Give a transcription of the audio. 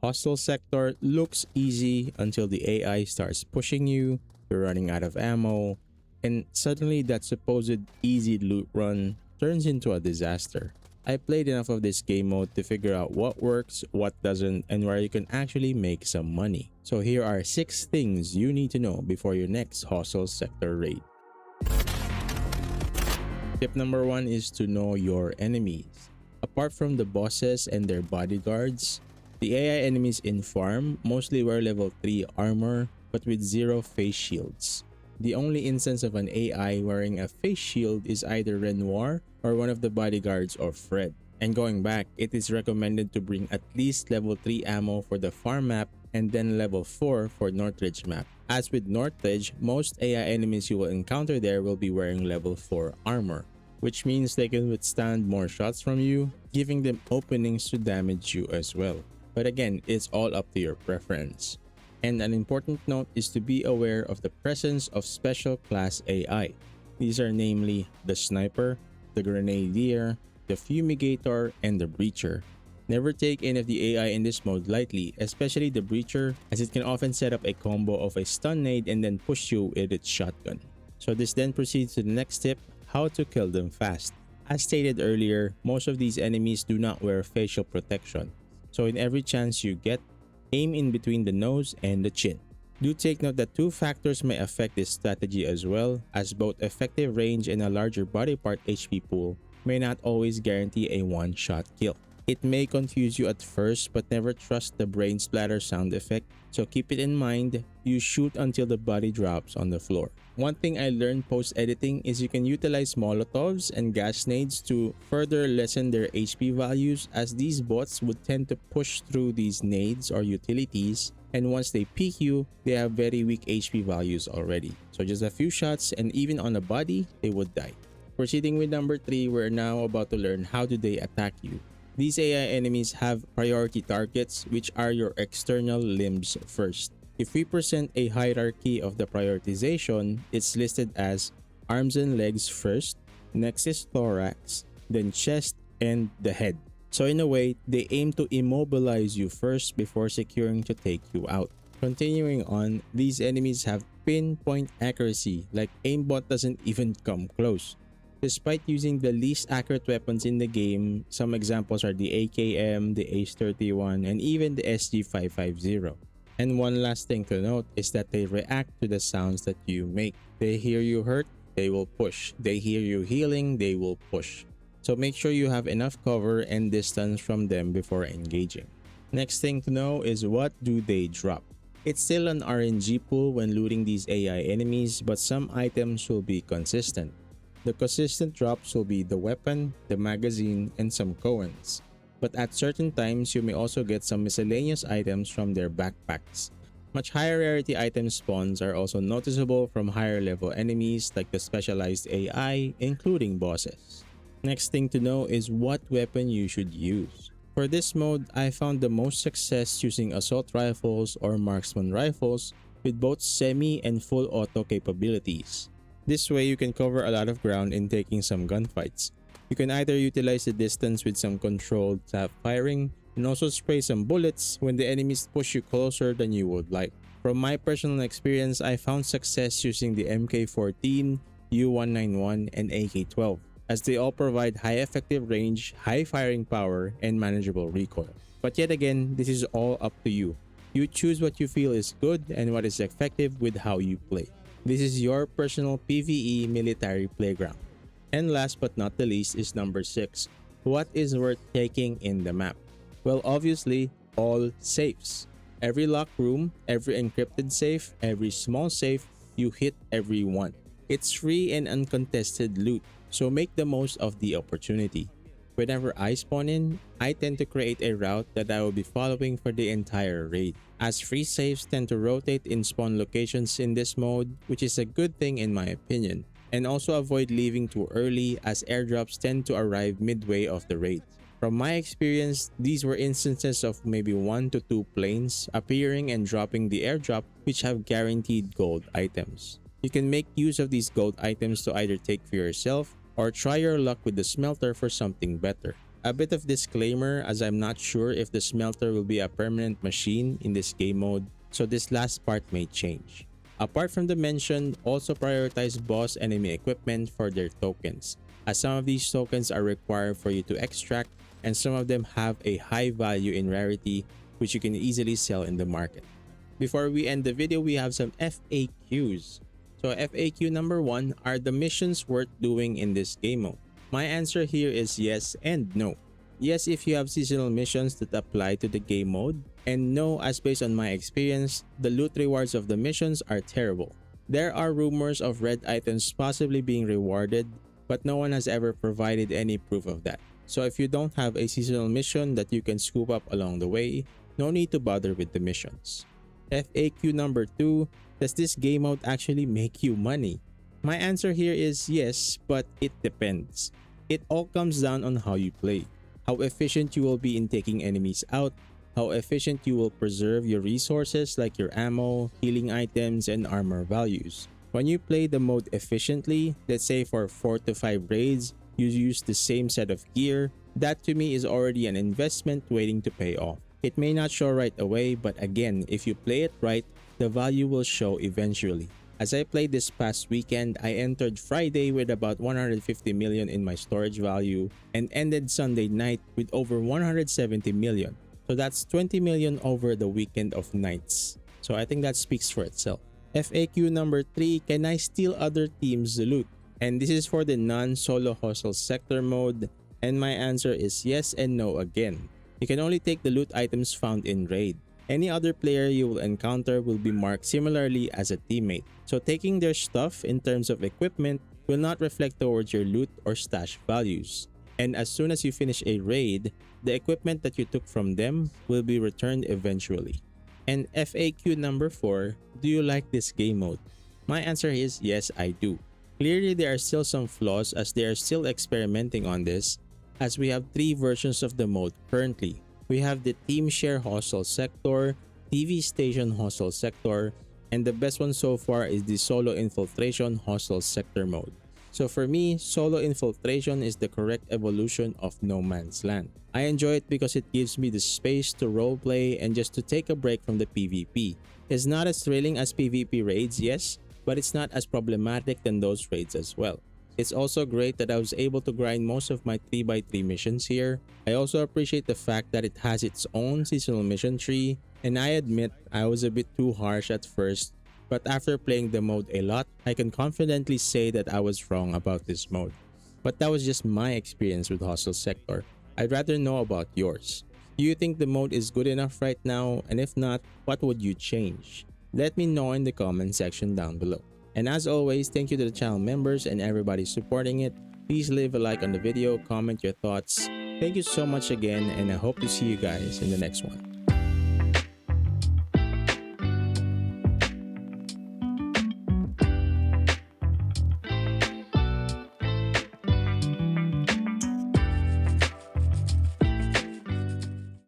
Hostile sector looks easy until the AI starts pushing you, you're running out of ammo, and suddenly that supposed easy loot run turns into a disaster. I played enough of this game mode to figure out what works, what doesn't, and where you can actually make some money. So here are 6 things you need to know before your next hostile sector raid. Tip number 1 is to know your enemies. Apart from the bosses and their bodyguards, the AI enemies in farm mostly wear level 3 armor but with 0 face shields. The only instance of an AI wearing a face shield is either Renoir or one of the bodyguards of Fred. And going back, it is recommended to bring at least level 3 ammo for the farm map and then level 4 for Northridge map. As with Northridge, most AI enemies you will encounter there will be wearing level 4 armor, which means they can withstand more shots from you, giving them openings to damage you as well. But again, it's all up to your preference. And an important note is to be aware of the presence of special class AI. These are namely the Sniper, the Grenadier, the Fumigator, and the Breacher. Never take any of the AI in this mode lightly, especially the Breacher, as it can often set up a combo of a stun nade and then push you with its shotgun. So this then proceeds to the next tip, how to kill them fast. As stated earlier, most of these enemies do not wear facial protection. So in every chance you get, aim in between the nose and the chin. Do take note that 2 factors may affect this strategy as well, as both effective range and a larger body part HP pool may not always guarantee a one-shot kill. It may confuse you at first, but never trust the brain splatter sound effect, so keep it in mind. You shoot until the body drops on the floor. One thing I learned post-editing is you can utilize Molotovs and gas nades to further lessen their HP values, as these bots would tend to push through these nades or utilities, and once they peek you, they have very weak HP values already. So just a few shots and even on the body, they would die. Proceeding with number 3, we're now about to learn how do they attack you. These AI enemies have priority targets, which are your external limbs first. If we present a hierarchy of the prioritization, it's listed as arms and legs first, next is thorax, then chest, and the head. So in a way, they aim to immobilize you first before securing to take you out. Continuing on, these enemies have pinpoint accuracy, like aimbot doesn't even come close. Despite using the least accurate weapons in the game, some examples are the AKM, the Ace-31, and even the SG-550. And one last thing to note is that they react to the sounds that you make. They hear you hurt, they will push. They hear you healing, they will push. So make sure you have enough cover and distance from them before engaging. Next thing to know is what do they drop. It's still an RNG pool when looting these AI enemies, but some items will be consistent. The consistent drops will be the weapon, the magazine, and some coins. But at certain times, you may also get some miscellaneous items from their backpacks. Much higher rarity item spawns are also noticeable from higher level enemies like the specialized AI, including bosses. Next thing to know is what weapon you should use. For this mode, I found the most success using assault rifles or marksman rifles with both semi and full auto capabilities. This way you can cover a lot of ground in taking some gunfights. You can either utilize the distance with some controlled tap firing and also spray some bullets when the enemies push you closer than you would like. From my personal experience, I found success using the MK14, U191, and AK12, as they all provide high effective range, high firing power, and manageable recoil. But yet again, this is all up to you. You choose what you feel is good and what is effective with how you play. This is your personal PVE military playground. And last but not the least is number 6. What is worth taking in the map? Well, obviously, all safes. Every locked room, every encrypted safe, every small safe, you hit every one. It's free and uncontested loot, so make the most of the opportunity. Whenever I spawn in, I tend to create a route that I will be following for the entire raid, as free safes tend to rotate in spawn locations in this mode, which is a good thing in my opinion, and also avoid leaving too early as airdrops tend to arrive midway of the raid. From my experience, these were instances of maybe 1 to 2 planes appearing and dropping the airdrop, which have guaranteed gold items. You can make use of these gold items to either take for yourself or try your luck with the smelter for something better. A bit of disclaimer, as I'm not sure if the smelter will be a permanent machine in this game mode, so this last part may change. Apart from the mentioned, also prioritize boss enemy equipment for their tokens, as some of these tokens are required for you to extract and some of them have a high value in rarity which you can easily sell in the market. Before we end the video, we have some FAQs. So FAQ number 1, are the missions worth doing in this game mode? My answer here is yes and no. Yes if you have seasonal missions that apply to the game mode, and no as based on my experience, the loot rewards of the missions are terrible. There are rumors of red items possibly being rewarded, but no one has ever provided any proof of that. So if you don't have a seasonal mission that you can scoop up along the way, no need to bother with the missions. FAQ number 2, does this game mode actually make you money? My answer here is yes, but it depends. It all comes down on how you play, how efficient you will be in taking enemies out, how efficient you will preserve your resources like your ammo, healing items, and armor values. When you play the mode efficiently, let's say for 4 to 5 raids, you use the same set of gear, that to me is already an investment waiting to pay off. It may not show right away, but again, if you play it right, the value will show eventually. As I played this past weekend, I entered Friday with about 150 million in my storage value and ended Sunday night with over 170 million. So that's 20 million over the weekend of nights. So I think that speaks for itself. FAQ number 3, can I steal other teams' loot? And this is for the non-solo hustle sector mode, and my answer is yes and no again. You can only take the loot items found in raid. Any other player you will encounter will be marked similarly as a teammate. So taking their stuff in terms of equipment will not reflect towards your loot or stash values. And as soon as you finish a raid, the equipment that you took from them will be returned eventually. And FAQ number 4, do you like this game mode? My answer is yes, I do. Clearly there are still some flaws as they are still experimenting on this, as we have 3 versions of the mode currently. We have the Team Share Hustle Sector, TV Station Hustle Sector, and the best one so far is the Solo Infiltration Hustle Sector mode. So for me, Solo Infiltration is the correct evolution of No Man's Land. I enjoy it because it gives me the space to roleplay and just to take a break from the PvP. It's not as thrilling as PvP raids, yes, but it's not as problematic than those raids as well. It's also great that I was able to grind most of my 3x3 missions here. I also appreciate the fact that it has its own seasonal mission tree, and I admit I was a bit too harsh at first, but after playing the mode a lot, I can confidently say that I was wrong about this mode. But that was just my experience with Hustle Sector. I'd rather know about yours. Do you think the mode is good enough right now? And if not, what would you change? Let me know in the comment section down below. And as always, thank you to the channel members and everybody supporting it. Please leave a like on the video, comment your thoughts. Thank you so much again, and I hope to see you guys in the next one.